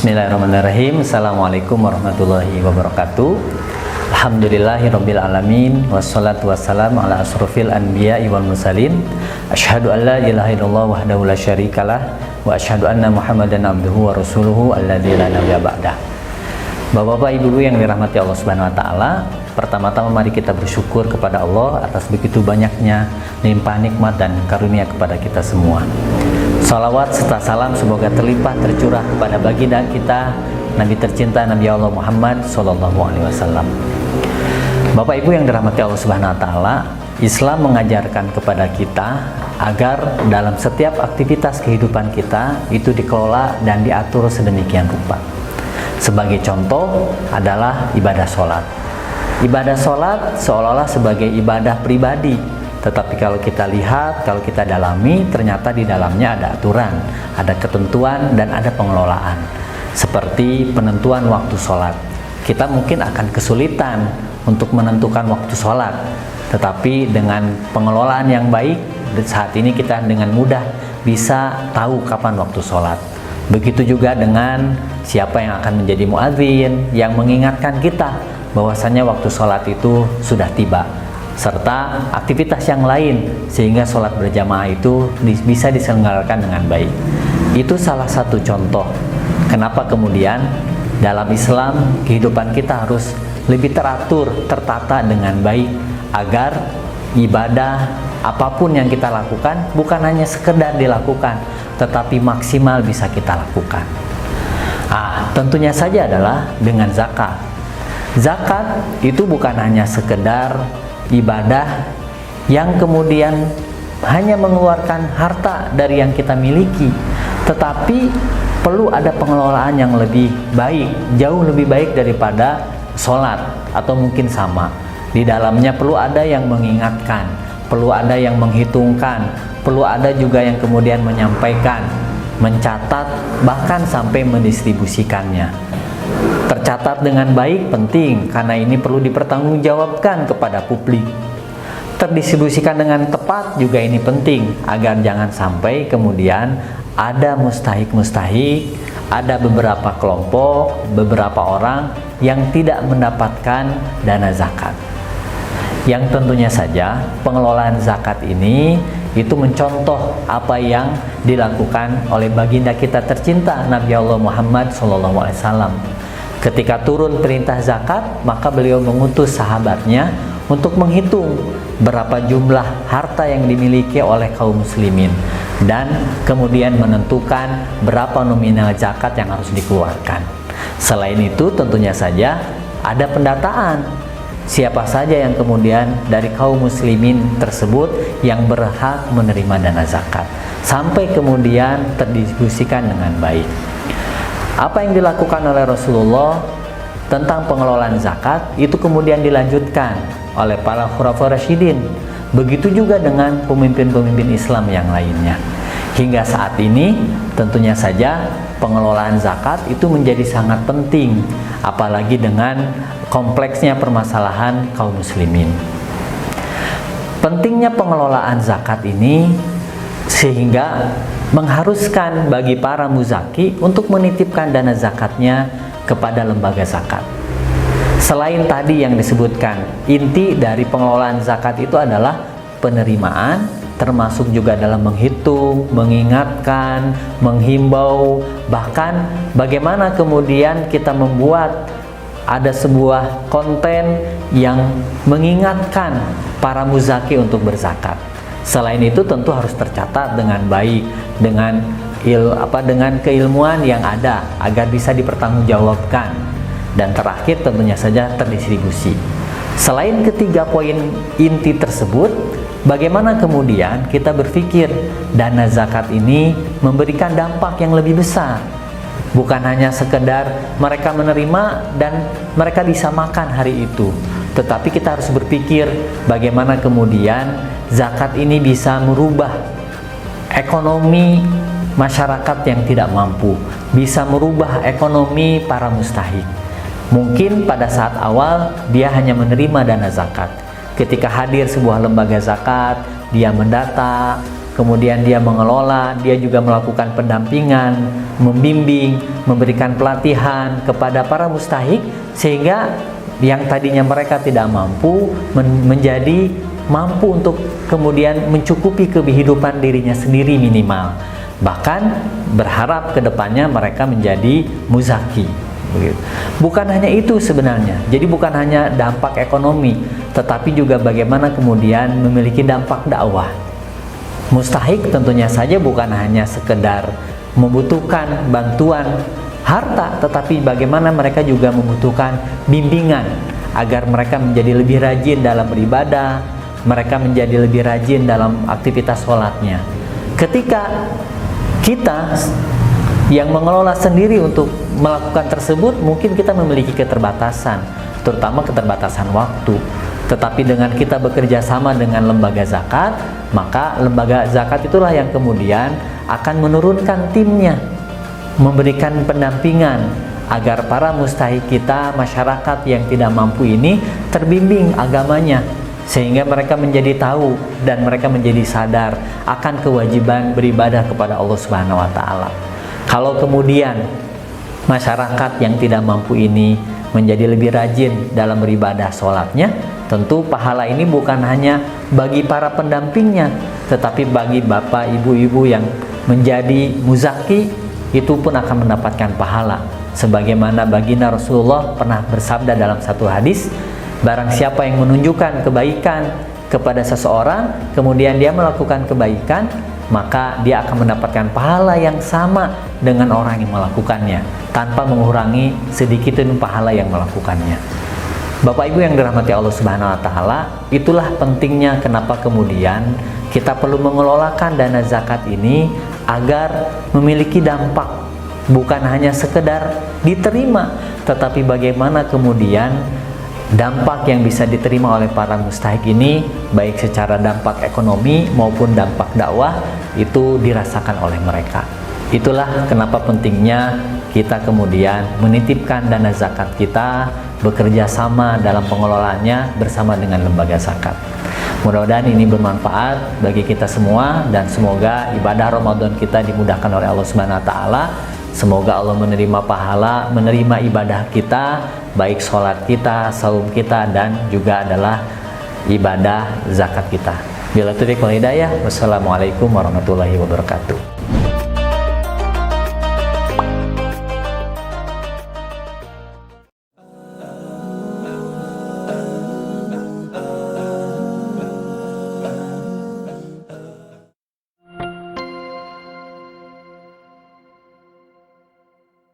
Bismillahirrahmanirrahim. Assalamualaikum warahmatullahi wabarakatuh. Alhamdulillahirabbil alamin wassalatu wassalamu ala asrofil anbiya'i wal mursalin. Asyhadu an la ilaha illallah wahdahu la syarikalah wa asyhadu anna Muhammadan abduhu wa rasuluhu alladzi la nabiyya ba'dah. Bapak-bapak, ibu-ibu yang dirahmati Allah Subhanahu wa taala, pertama-tama mari kita bersyukur kepada Allah atas begitu banyaknya limpah nikmat dan karunia kepada kita semua. Salawat serta salam semoga terlimpah tercurah kepada baginda kita, Nabi tercinta Nabi Allah Muhammad SAW. Bapak Ibu yang dirahmati Allah Subhanahu wa taala, Islam mengajarkan kepada kita agar dalam setiap aktivitas kehidupan kita itu dikelola dan diatur sedemikian rupa. Sebagai contoh adalah ibadah sholat. Ibadah sholat seolah-olah sebagai ibadah pribadi. Tetapi kalau kita lihat, kalau kita dalami, ternyata di dalamnya ada aturan, ada ketentuan, dan ada pengelolaan. Seperti penentuan waktu sholat. Kita mungkin akan kesulitan untuk menentukan waktu sholat. Tetapi dengan pengelolaan yang baik, saat ini kita dengan mudah bisa tahu kapan waktu sholat. Begitu juga dengan siapa yang akan menjadi muadzin, yang mengingatkan kita bahwasanya waktu sholat itu sudah tiba, serta aktivitas yang lain sehingga sholat berjamaah itu bisa diselenggarakan dengan baik. Itu salah satu contoh kenapa kemudian dalam Islam kehidupan kita harus lebih teratur, tertata dengan baik agar ibadah apapun yang kita lakukan bukan hanya sekedar dilakukan tetapi maksimal bisa kita lakukan. Tentunya saja adalah dengan zakat. Zakat itu bukan hanya sekedar ibadah yang kemudian hanya mengeluarkan harta dari yang kita miliki, tetapi perlu ada pengelolaan yang lebih baik, jauh lebih baik daripada sholat atau mungkin sama. Di dalamnya perlu ada yang mengingatkan, perlu ada yang menghitungkan, perlu ada juga yang kemudian menyampaikan, mencatat, bahkan sampai mendistribusikannya. Tercatat dengan baik penting karena ini perlu dipertanggungjawabkan kepada publik. Terdistribusikan dengan tepat juga ini penting agar jangan sampai kemudian ada mustahik-mustahik, ada beberapa kelompok, beberapa orang yang tidak mendapatkan dana zakat. Yang tentunya saja pengelolaan zakat ini itu mencontoh apa yang dilakukan oleh baginda kita tercinta Nabi Allah Muhammad SAW. Ketika turun perintah zakat, maka beliau mengutus sahabatnya untuk menghitung berapa jumlah harta yang dimiliki oleh kaum muslimin dan kemudian menentukan berapa nominal zakat yang harus dikeluarkan. Selain itu tentunya saja ada pendataan siapa saja yang kemudian dari kaum muslimin tersebut yang berhak menerima dana zakat sampai kemudian terdistribusikan dengan baik. Apa yang dilakukan oleh Rasulullah tentang pengelolaan zakat itu kemudian dilanjutkan oleh para khulafaur rasyidin. Begitu juga dengan pemimpin-pemimpin Islam yang lainnya. Hingga saat ini tentunya saja pengelolaan zakat itu menjadi sangat penting, apalagi dengan kompleksnya permasalahan kaum muslimin. Pentingnya pengelolaan zakat ini sehingga mengharuskan bagi para muzaki untuk menitipkan dana zakatnya kepada lembaga zakat. Selain tadi yang disebutkan, inti dari pengelolaan zakat itu adalah penerimaan, termasuk juga dalam menghitung, mengingatkan, menghimbau, bahkan bagaimana kemudian kita membuat ada sebuah konten yang mengingatkan para muzaki untuk berzakat. Selain itu tentu harus tercatat dengan baik, dengan keilmuan yang ada agar bisa dipertanggungjawabkan, dan terakhir tentunya saja terdistribusi. Selain ketiga poin inti tersebut, bagaimana kemudian kita berpikir dana zakat ini memberikan dampak yang lebih besar, bukan hanya sekedar mereka menerima dan mereka bisa makan hari itu, tetapi kita harus berpikir bagaimana kemudian zakat ini bisa merubah ekonomi masyarakat yang tidak mampu, bisa merubah ekonomi para mustahik. Mungkin pada saat awal dia hanya menerima dana zakat. Ketika hadir sebuah lembaga zakat, dia mendata, kemudian dia mengelola, dia juga melakukan pendampingan, membimbing, memberikan pelatihan kepada para mustahik, sehingga yang tadinya mereka tidak mampu menjadi mampu untuk kemudian mencukupi kehidupan dirinya sendiri minimal. Bahkan berharap kedepannya mereka menjadi muzaki. Bukan hanya itu sebenarnya, jadi bukan hanya dampak ekonomi, tetapi juga bagaimana kemudian memiliki dampak dakwah. Mustahik tentunya saja bukan hanya sekedar membutuhkan bantuan harta, tetapi bagaimana mereka juga membutuhkan bimbingan agar mereka menjadi lebih rajin dalam beribadah, mereka menjadi lebih rajin dalam aktivitas sholatnya. Ketika kita yang mengelola sendiri untuk melakukan tersebut, mungkin kita memiliki keterbatasan, terutama keterbatasan waktu. Tetapi dengan kita bekerja sama dengan lembaga zakat, maka lembaga zakat itulah yang kemudian akan menurunkan timnya, memberikan pendampingan agar para mustahik kita, masyarakat yang tidak mampu ini terbimbing agamanya, sehingga mereka menjadi tahu dan mereka menjadi sadar akan kewajiban beribadah kepada Allah Subhanahu wa Ta'ala. Kalau kemudian masyarakat yang tidak mampu ini menjadi lebih rajin dalam beribadah sholatnya, tentu pahala ini bukan hanya bagi para pendampingnya, tetapi bagi bapak ibu-ibu yang menjadi muzaki, itu pun akan mendapatkan pahala. Sebagaimana baginda Rasulullah pernah bersabda dalam satu hadis, barang siapa yang menunjukkan kebaikan kepada seseorang, kemudian dia melakukan kebaikan, maka dia akan mendapatkan pahala yang sama dengan orang yang melakukannya, tanpa mengurangi sedikit pun pahala yang melakukannya. Bapak Ibu yang dirahmati Allah Subhanahu wa Ta'ala, itulah pentingnya kenapa kemudian kita perlu mengelolakan dana zakat ini agar memiliki dampak, bukan hanya sekedar diterima, tetapi bagaimana kemudian dampak yang bisa diterima oleh para mustahik ini, baik secara dampak ekonomi maupun dampak dakwah, itu dirasakan oleh mereka. Itulah kenapa pentingnya kita kemudian menitipkan dana zakat kita, bekerja sama dalam pengelolaannya bersama dengan lembaga zakat. Mudah-mudahan ini bermanfaat bagi kita semua, dan semoga ibadah Ramadan kita dimudahkan oleh Allah Subhanahu wa Ta'ala. Semoga Allah menerima pahala, menerima ibadah kita, baik sholat kita, saum kita, dan juga adalah ibadah zakat kita. Bila taufiq wal hidayah, wassalamualaikum warahmatullahi wabarakatuh.